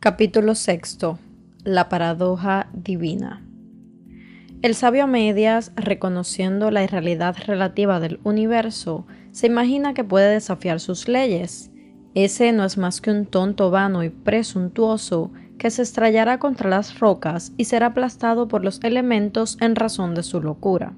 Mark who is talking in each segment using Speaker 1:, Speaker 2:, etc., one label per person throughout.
Speaker 1: Capítulo sexto. La paradoja divina. El sabio a medias, reconociendo la irrealidad relativa del universo, se imagina que puede desafiar sus leyes. Ese no es más que un tonto vano y presuntuoso que se estrellará contra las rocas y será aplastado por los elementos en razón de su locura.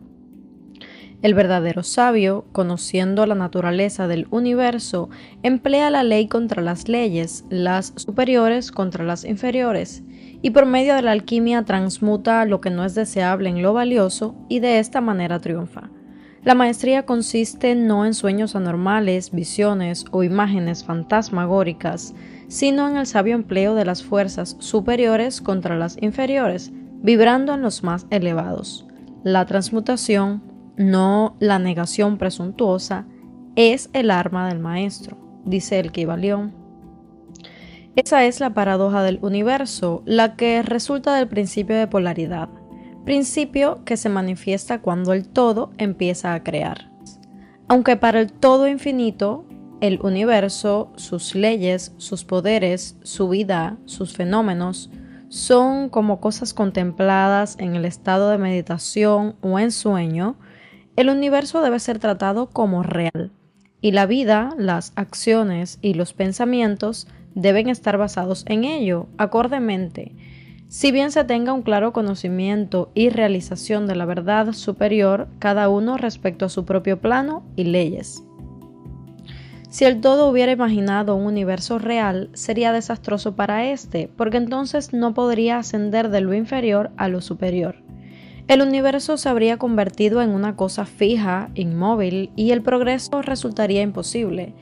Speaker 1: El verdadero sabio, conociendo la naturaleza del universo, emplea la ley contra las leyes, las superiores contra las inferiores, y por medio de la alquimia transmuta lo que no es deseable en lo valioso y de esta manera triunfa. La maestría consiste no en sueños anormales, visiones o imágenes fantasmagóricas, sino en el sabio empleo de las fuerzas superiores contra las inferiores, vibrando en los más elevados. La transmutación, no la negación presuntuosa, es el arma del maestro, dice el Kybalión. Esa es la paradoja del universo, la que resulta del principio de polaridad, principio que se manifiesta cuando el todo empieza a crear. Aunque para el todo infinito, el universo, sus leyes, sus poderes, su vida, sus fenómenos, son como cosas contempladas en el estado de meditación o en sueño, el universo debe ser tratado como real, y la vida, las acciones y los pensamientos deben estar basados en ello, acordemente. Si bien se tenga un claro conocimiento y realización de la verdad superior, cada uno respecto a su propio plano y leyes. Si el todo hubiera imaginado un universo real, sería desastroso para éste, porque entonces no podría ascender de lo inferior a lo superior. El universo se habría convertido en una cosa fija, inmóvil, y el progreso resultaría imposible.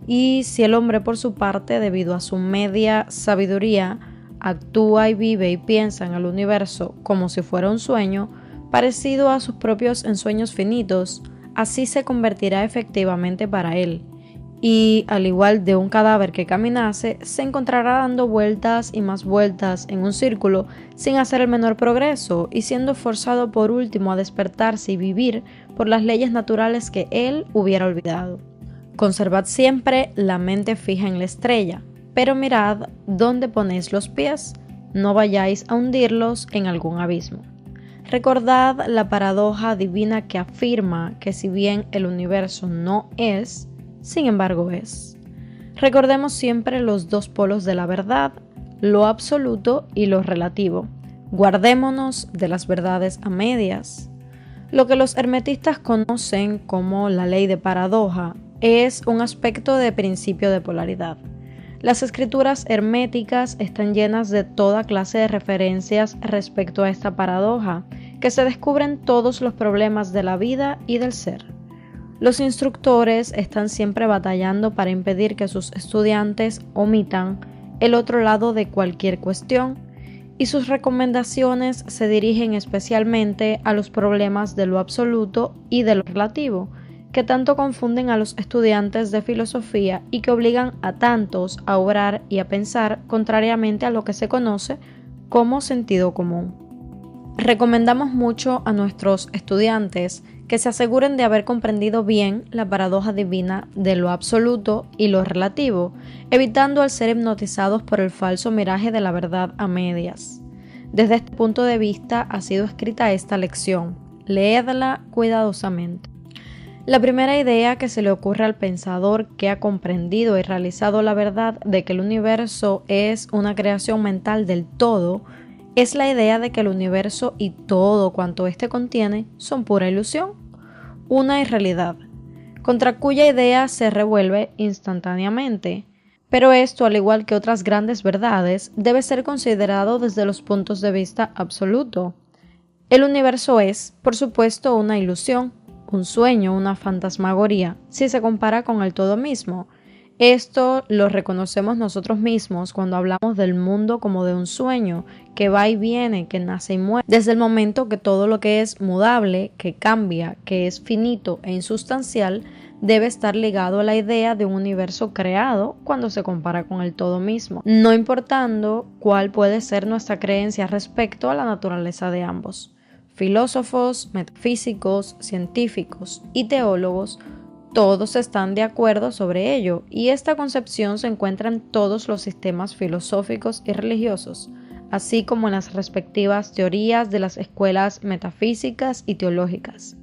Speaker 1: Y si el hombre, por su parte, debido a su media sabiduría, actúa y vive y piensa en el universo como si fuera un sueño, parecido a sus propios ensueños finitos, así se convertirá efectivamente para él. Y, al igual de un cadáver que caminase, se encontrará dando vueltas y más vueltas en un círculo sin hacer el menor progreso y siendo forzado por último a despertarse y vivir por las leyes naturales que él hubiera olvidado. Conservad siempre la mente fija en la estrella, pero mirad dónde ponéis los pies, no vayáis a hundirlos en algún abismo. Recordad la paradoja divina que afirma que si bien el universo no es, sin embargo es. Recordemos siempre los dos polos de la verdad, lo absoluto y lo relativo. Guardémonos de las verdades a medias. Lo que los hermetistas conocen como la ley de paradoja es un aspecto de principio de polaridad. Las escrituras herméticas están llenas de toda clase de referencias respecto a esta paradoja, que se descubren todos los problemas de la vida y del ser. Los instructores están siempre batallando para impedir que sus estudiantes omitan el otro lado de cualquier cuestión, y sus recomendaciones se dirigen especialmente a los problemas de lo absoluto y de lo relativo, que tanto confunden a los estudiantes de filosofía y que obligan a tantos a obrar y a pensar contrariamente a lo que se conoce como sentido común. Recomendamos mucho a nuestros estudiantes que se aseguren de haber comprendido bien la paradoja divina de lo absoluto y lo relativo, evitando el ser hipnotizados por el falso miraje de la verdad a medias. Desde este punto de vista ha sido escrita esta lección. Leedla cuidadosamente. La primera idea que se le ocurre al pensador que ha comprendido y realizado la verdad de que el universo es una creación mental del todo, es la idea de que el universo y todo cuanto éste contiene son pura ilusión, una irrealidad, contra cuya idea se revuelve instantáneamente. Pero esto, al igual que otras grandes verdades, debe ser considerado desde los puntos de vista absoluto. El universo es, por supuesto, una ilusión, un sueño, una fantasmagoría, si se compara con el todo mismo. Esto lo reconocemos nosotros mismos cuando hablamos del mundo como de un sueño, que va y viene, que nace y muere. Desde el momento que todo lo que es mudable, que cambia, que es finito e insustancial, debe estar ligado a la idea de un universo creado cuando se compara con el todo mismo, no importando cuál puede ser nuestra creencia respecto a la naturaleza de ambos. Filósofos, metafísicos, científicos y teólogos todos están de acuerdo sobre ello, y esta concepción se encuentra en todos los sistemas filosóficos y religiosos, así como en las respectivas teorías de las escuelas metafísicas y teológicas.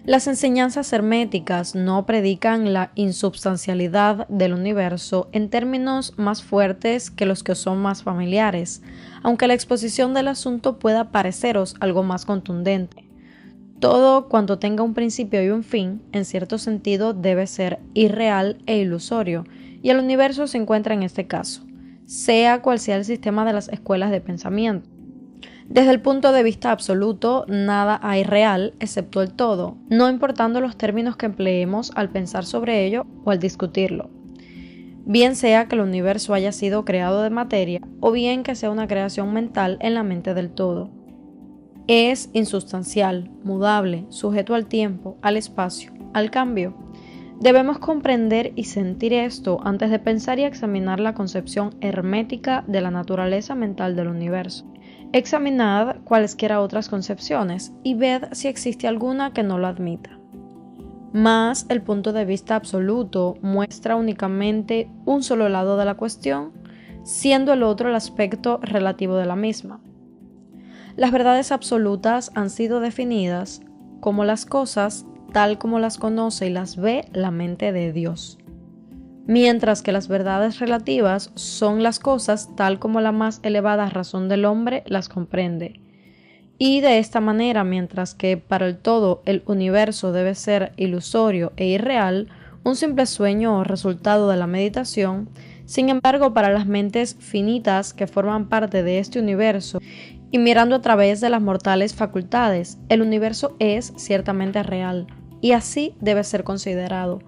Speaker 1: Las enseñanzas herméticas no predican la insubstancialidad del universo en términos más fuertes que los que son más familiares, aunque la exposición del asunto pueda pareceros algo más contundente. Todo cuanto tenga un principio y un fin, en cierto sentido, debe ser irreal e ilusorio, y el universo se encuentra en este caso, sea cual sea el sistema de las escuelas de pensamiento. Desde el punto de vista absoluto, nada hay real excepto el todo, no importando los términos que empleemos al pensar sobre ello o al discutirlo. Bien sea que el universo haya sido creado de materia, o bien que sea una creación mental en la mente del todo. Es insustancial, mudable, sujeto al tiempo, al espacio, al cambio. Debemos comprender y sentir esto antes de pensar y examinar la concepción hermética de la naturaleza mental del universo. Examinad cualesquiera otras concepciones y ved si existe alguna que no lo admita. Mas el punto de vista absoluto muestra únicamente un solo lado de la cuestión, siendo el otro el aspecto relativo de la misma. Las verdades absolutas han sido definidas como las cosas tal como las conoce y las ve la mente de Dios, mientras que las verdades relativas son las cosas tal como la más elevada razón del hombre las comprende. Y de esta manera, mientras que para el todo el universo debe ser ilusorio e irreal, un simple sueño o resultado de la meditación, sin embargo, para las mentes finitas que forman parte de este universo y mirando a través de las mortales facultades, el universo es ciertamente real, y así debe ser considerado.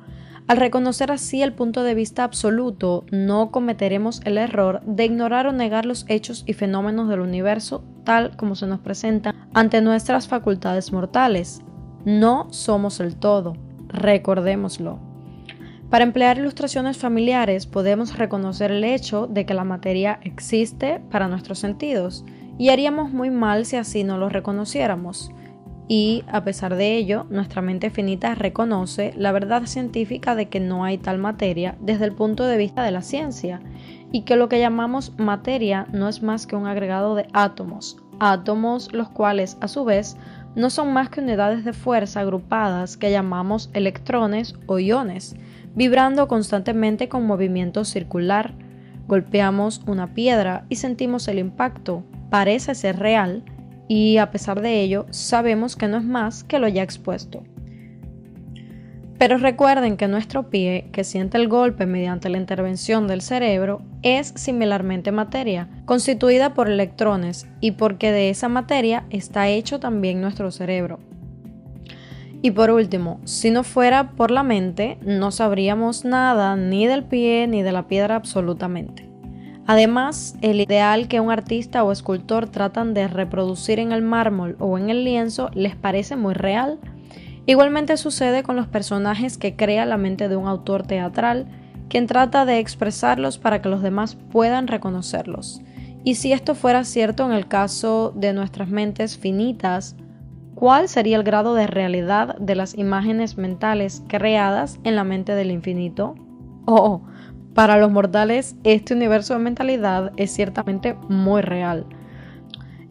Speaker 1: Al reconocer así el punto de vista absoluto, no cometeremos el error de ignorar o negar los hechos y fenómenos del universo tal como se nos presentan ante nuestras facultades mortales. No somos el todo, recordémoslo. Para emplear ilustraciones familiares, podemos reconocer el hecho de que la materia existe para nuestros sentidos, y haríamos muy mal si así no lo reconociéramos. Y, a pesar de ello, nuestra mente finita reconoce la verdad científica de que no hay tal materia desde el punto de vista de la ciencia, y que lo que llamamos materia no es más que un agregado de átomos los cuales, a su vez, no son más que unidades de fuerza agrupadas que llamamos electrones o iones, vibrando constantemente con movimiento circular. Golpeamos una piedra y sentimos el impacto, parece ser real, y a pesar de ello sabemos que no es más que lo ya expuesto. Pero recuerden que nuestro pie, que siente el golpe mediante la intervención del cerebro, es similarmente materia, constituida por electrones, y porque de esa materia está hecho también nuestro cerebro. Y por último, si no fuera por la mente, no sabríamos nada ni del pie ni de la piedra absolutamente. Además, el ideal que un artista o escultor tratan de reproducir en el mármol o en el lienzo les parece muy real. Igualmente sucede con los personajes que crea la mente de un autor teatral, quien trata de expresarlos para que los demás puedan reconocerlos. Y si esto fuera cierto en el caso de nuestras mentes finitas, ¿cuál sería el grado de realidad de las imágenes mentales creadas en la mente del infinito? Para los mortales, este universo de mentalidad es ciertamente muy real.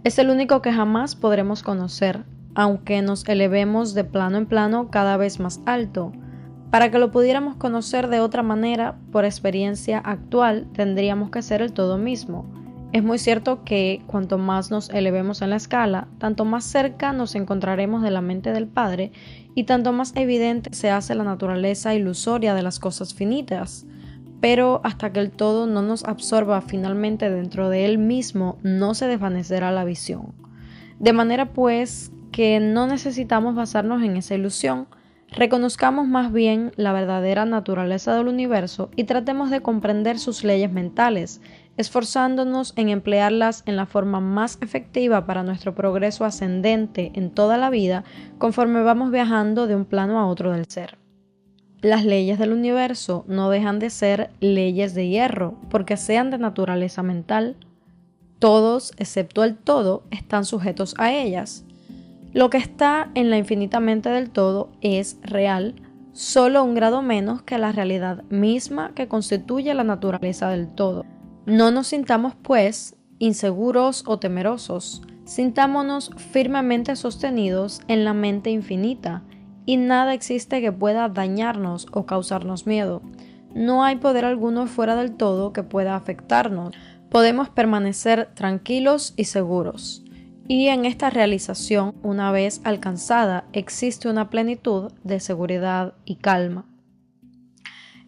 Speaker 1: Es el único que jamás podremos conocer, aunque nos elevemos de plano en plano cada vez más alto. Para que lo pudiéramos conocer de otra manera, por experiencia actual, tendríamos que ser el todo mismo. Es muy cierto que cuanto más nos elevemos en la escala, tanto más cerca nos encontraremos de la mente del Padre y tanto más evidente se hace la naturaleza ilusoria de las cosas finitas. Pero hasta que el todo no nos absorba finalmente dentro de él mismo, no se desvanecerá la visión. De manera pues que no necesitamos basarnos en esa ilusión, reconozcamos más bien la verdadera naturaleza del universo y tratemos de comprender sus leyes mentales, esforzándonos en emplearlas en la forma más efectiva para nuestro progreso ascendente en toda la vida, conforme vamos viajando de un plano a otro del ser. Las leyes del universo no dejan de ser leyes de hierro, porque sean de naturaleza mental. Todos, excepto el todo, están sujetos a ellas. Lo que está en la infinita mente del todo es real, solo un grado menos que la realidad misma que constituye la naturaleza del todo. No nos sintamos, pues, inseguros o temerosos, sintámonos firmemente sostenidos en la mente infinita, y nada existe que pueda dañarnos o causarnos miedo. No hay poder alguno fuera del todo que pueda afectarnos. Podemos permanecer tranquilos y seguros. Y en esta realización, una vez alcanzada, existe una plenitud de seguridad y calma.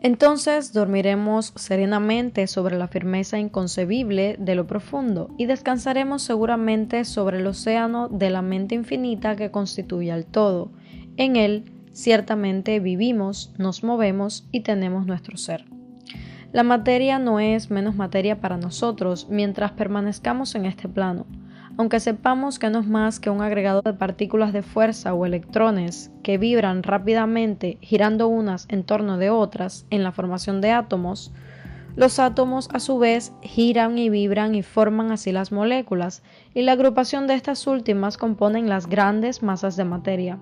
Speaker 1: Entonces dormiremos serenamente sobre la firmeza inconcebible de lo profundo y descansaremos seguramente sobre el océano de la mente infinita que constituye al todo. En él, ciertamente vivimos, nos movemos y tenemos nuestro ser. La materia no es menos materia para nosotros mientras permanezcamos en este plano. Aunque sepamos que no es más que un agregado de partículas de fuerza o electrones que vibran rápidamente girando unas en torno de otras en la formación de átomos, los átomos a su vez giran y vibran y forman así las moléculas, y la agrupación de estas últimas componen las grandes masas de materia.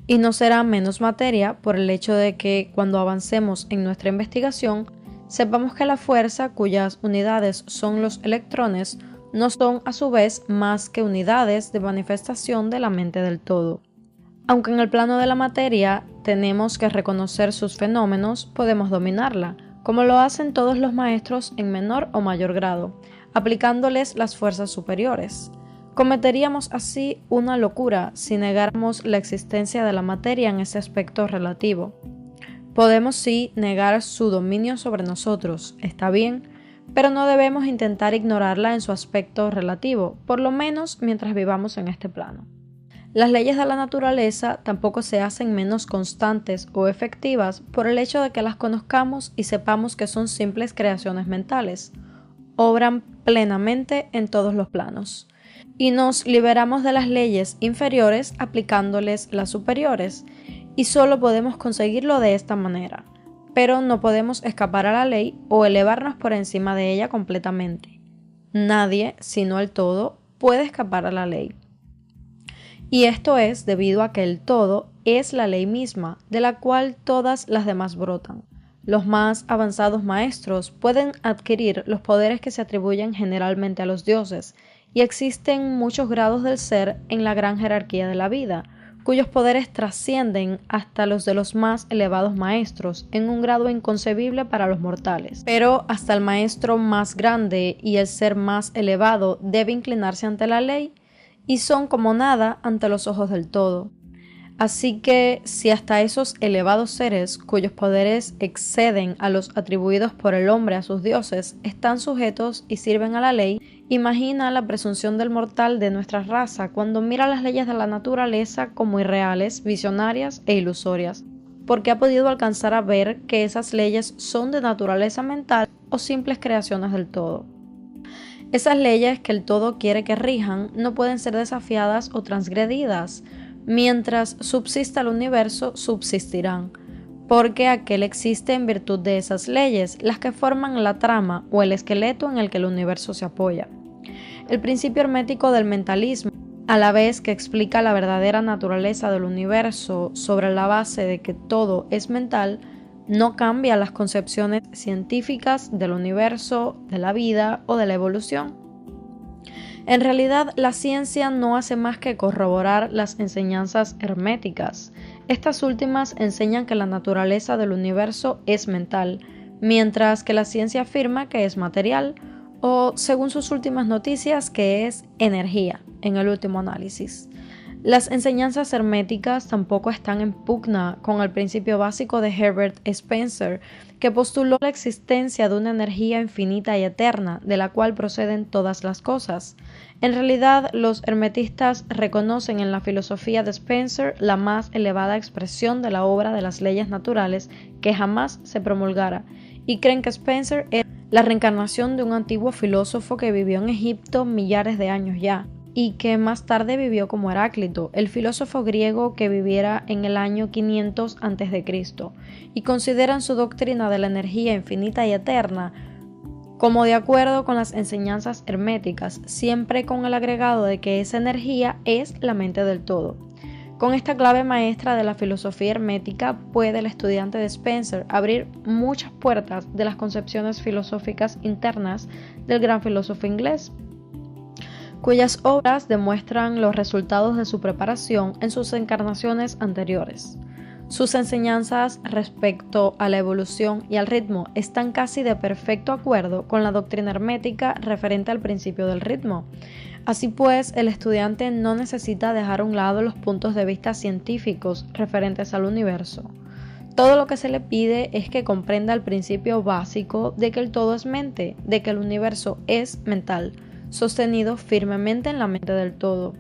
Speaker 1: Y no será menos materia por el hecho de que cuando avancemos en nuestra investigación, sepamos que la fuerza cuyas unidades son los electrones no son a su vez más que unidades de manifestación de la mente del todo. Aunque en el plano de la materia tenemos que reconocer sus fenómenos, podemos dominarla, como lo hacen todos los maestros en menor o mayor grado, aplicándoles las fuerzas superiores. Cometeríamos así una locura si negáramos la existencia de la materia en ese aspecto relativo. Podemos sí negar su dominio sobre nosotros, está bien, pero no debemos intentar ignorarla en su aspecto relativo, por lo menos mientras vivamos en este plano. Las leyes de la naturaleza tampoco se hacen menos constantes o efectivas por el hecho de que las conozcamos y sepamos que son simples creaciones mentales. Obran plenamente en todos los planos. Y nos liberamos de las leyes inferiores aplicándoles las superiores, y solo podemos conseguirlo de esta manera. Pero no podemos escapar a la ley o elevarnos por encima de ella completamente. Nadie, sino el todo, puede escapar a la ley. Y esto es debido a que el todo es la ley misma, de la cual todas las demás brotan. Los más avanzados maestros pueden adquirir los poderes que se atribuyen generalmente a los dioses, y existen muchos grados del ser en la gran jerarquía de la vida, cuyos poderes trascienden hasta los de los más elevados maestros en un grado inconcebible para los mortales. Pero hasta el maestro más grande y el ser más elevado debe inclinarse ante la ley, y son como nada ante los ojos del todo. Así que si hasta esos elevados seres cuyos poderes exceden a los atribuidos por el hombre a sus dioses están sujetos y sirven a la ley, imagina la presunción del mortal de nuestra raza cuando mira las leyes de la naturaleza como irreales, visionarias e ilusorias, porque ha podido alcanzar a ver que esas leyes son de naturaleza mental o simples creaciones del todo. Esas leyes que el todo quiere que rijan no pueden ser desafiadas o transgredidas. Mientras subsista el universo, subsistirán, porque aquel existe en virtud de esas leyes, las que forman la trama o el esqueleto en el que el universo se apoya. El principio hermético del mentalismo, a la vez que explica la verdadera naturaleza del universo sobre la base de que todo es mental, no cambia las concepciones científicas del universo, de la vida o de la evolución. En realidad, la ciencia no hace más que corroborar las enseñanzas herméticas. Estas últimas enseñan que la naturaleza del universo es mental, mientras que la ciencia afirma que es material, o, según sus últimas noticias, que es energía, en el último análisis. Las enseñanzas herméticas tampoco están en pugna con el principio básico de Herbert Spencer, que postuló la existencia de una energía infinita y eterna, de la cual proceden todas las cosas. En realidad, los hermetistas reconocen en la filosofía de Spencer la más elevada expresión de la obra de las leyes naturales que jamás se promulgara, y creen que Spencer era la reencarnación de un antiguo filósofo que vivió en Egipto millares de años ya, y que más tarde vivió como Heráclito, el filósofo griego que viviera en el año 500 a.C., y consideran su doctrina de la energía infinita y eterna como de acuerdo con las enseñanzas herméticas, siempre con el agregado de que esa energía es la mente del todo. Con esta clave maestra de la filosofía hermética puede el estudiante de Spencer abrir muchas puertas de las concepciones filosóficas internas del gran filósofo inglés, cuyas obras demuestran los resultados de su preparación en sus encarnaciones anteriores. Sus enseñanzas respecto a la evolución y al ritmo están casi de perfecto acuerdo con la doctrina hermética referente al principio del ritmo. Así pues, el estudiante no necesita dejar a un lado los puntos de vista científicos referentes al universo. Todo lo que se le pide es que comprenda el principio básico de que el todo es mente, de que el universo es mental, sostenido firmemente en la mente del todo.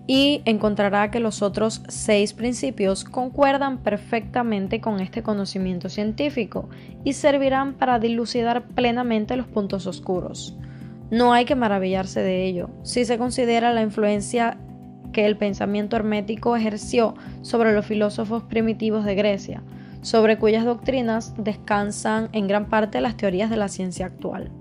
Speaker 1: Y encontrará que los otros 6 principios concuerdan perfectamente con este conocimiento científico y servirán para dilucidar plenamente los puntos oscuros. No hay que maravillarse de ello, si se considera la influencia que el pensamiento hermético ejerció sobre los filósofos primitivos de Grecia, sobre cuyas doctrinas descansan en gran parte las teorías de la ciencia actual.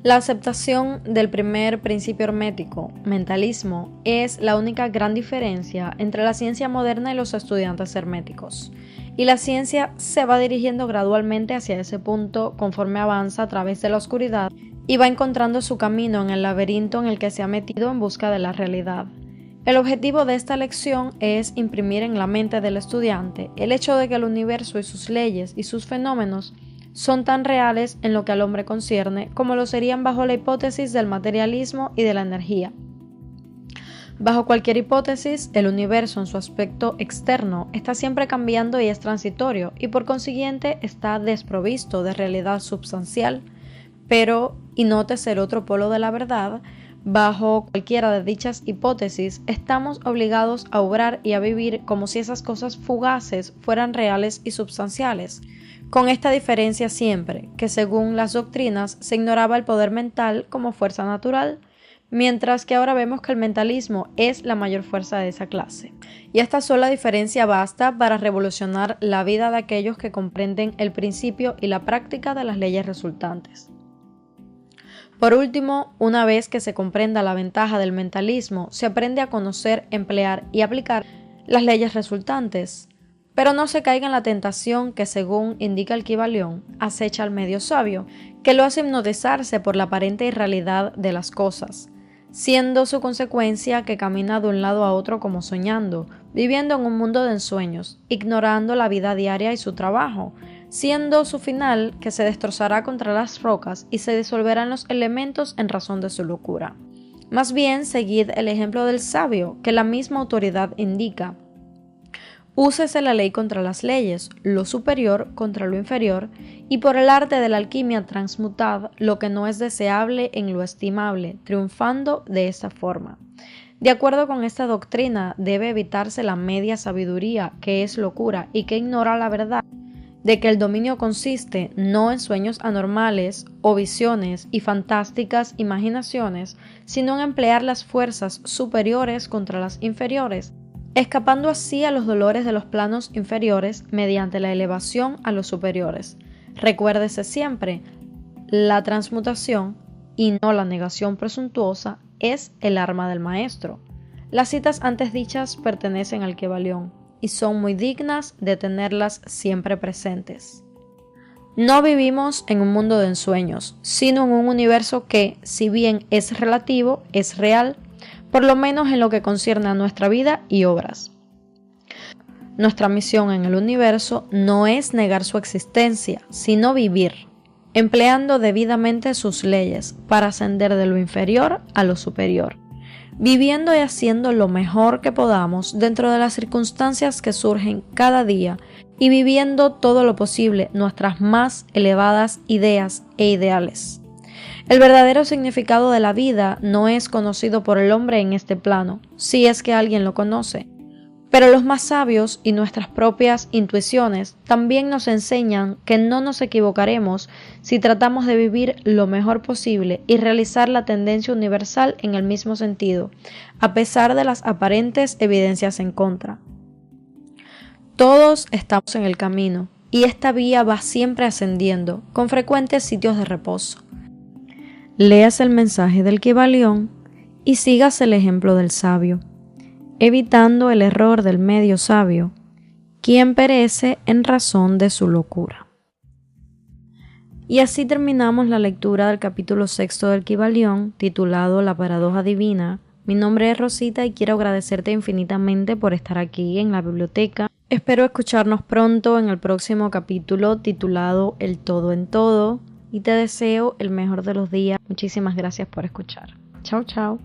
Speaker 1: La aceptación del primer principio hermético, mentalismo, es la única gran diferencia entre la ciencia moderna y los estudiantes herméticos. Y la ciencia se va dirigiendo gradualmente hacia ese punto conforme avanza a través de la oscuridad y va encontrando su camino en el laberinto en el que se ha metido en busca de la realidad. El objetivo de esta lección es imprimir en la mente del estudiante el hecho de que el universo y sus leyes y sus fenómenos son tan reales en lo que al hombre concierne como lo serían bajo la hipótesis del materialismo y de la energía. Bajo cualquier hipótesis, el universo en su aspecto externo está siempre cambiando y es transitorio, y por consiguiente está desprovisto de realidad substancial. Pero, y nótese el otro polo de la verdad, bajo cualquiera de dichas hipótesis estamos obligados a obrar y a vivir como si esas cosas fugaces fueran reales y substanciales, con esta diferencia siempre, que según las doctrinas se ignoraba el poder mental como fuerza natural, mientras que ahora vemos que el mentalismo es la mayor fuerza de esa clase. Y esta sola diferencia basta para revolucionar la vida de aquellos que comprenden el principio y la práctica de las leyes resultantes. Por último, una vez que se comprenda la ventaja del mentalismo, se aprende a conocer, emplear y aplicar las leyes resultantes. Pero no se caiga en la tentación que, según indica el Kybalión, acecha al medio sabio, que lo hace hipnotizarse por la aparente irrealidad de las cosas, siendo su consecuencia que camina de un lado a otro como soñando, viviendo en un mundo de ensueños, ignorando la vida diaria y su trabajo, siendo su final que se destrozará contra las rocas y se disolverán los elementos en razón de su locura. Más bien, seguid el ejemplo del sabio, que la misma autoridad indica. Úsese la ley contra las leyes, lo superior contra lo inferior, y por el arte de la alquimia transmutad lo que no es deseable en lo estimable, triunfando de esta forma. De acuerdo con esta doctrina, debe evitarse la media sabiduría, que es locura y que ignora la verdad, de que el dominio consiste no en sueños anormales o visiones y fantásticas imaginaciones, sino en emplear las fuerzas superiores contra las inferiores, escapando así a los dolores de los planos inferiores mediante la elevación a los superiores. Recuérdese siempre, la transmutación y no la negación presuntuosa es el arma del maestro. Las citas antes dichas pertenecen al Kybalión y son muy dignas de tenerlas siempre presentes. No vivimos en un mundo de ensueños, sino en un universo que, si bien es relativo, es real, por lo menos en lo que concierne a nuestra vida y obras. Nuestra misión en el universo no es negar su existencia, sino vivir, empleando debidamente sus leyes para ascender de lo inferior a lo superior, viviendo y haciendo lo mejor que podamos dentro de las circunstancias que surgen cada día y viviendo todo lo posible nuestras más elevadas ideas e ideales. El verdadero significado de la vida no es conocido por el hombre en este plano, si es que alguien lo conoce. Pero los más sabios y nuestras propias intuiciones también nos enseñan que no nos equivocaremos si tratamos de vivir lo mejor posible y realizar la tendencia universal en el mismo sentido, a pesar de las aparentes evidencias en contra. Todos estamos en el camino, y esta vía va siempre ascendiendo, con frecuentes sitios de reposo. Léase el mensaje del Kybalión y sigas el ejemplo del sabio. evitando el error del medio sabio, quien perece en razón de su locura. Y así terminamos la lectura del capítulo 6 del Kybalión, titulado La paradoja divina. Mi nombre es Rosita y quiero agradecerte infinitamente por estar aquí en la biblioteca. Espero escucharnos pronto en el próximo capítulo titulado El todo en todo y te deseo el mejor de los días. Muchísimas gracias por escuchar. Chao, chao.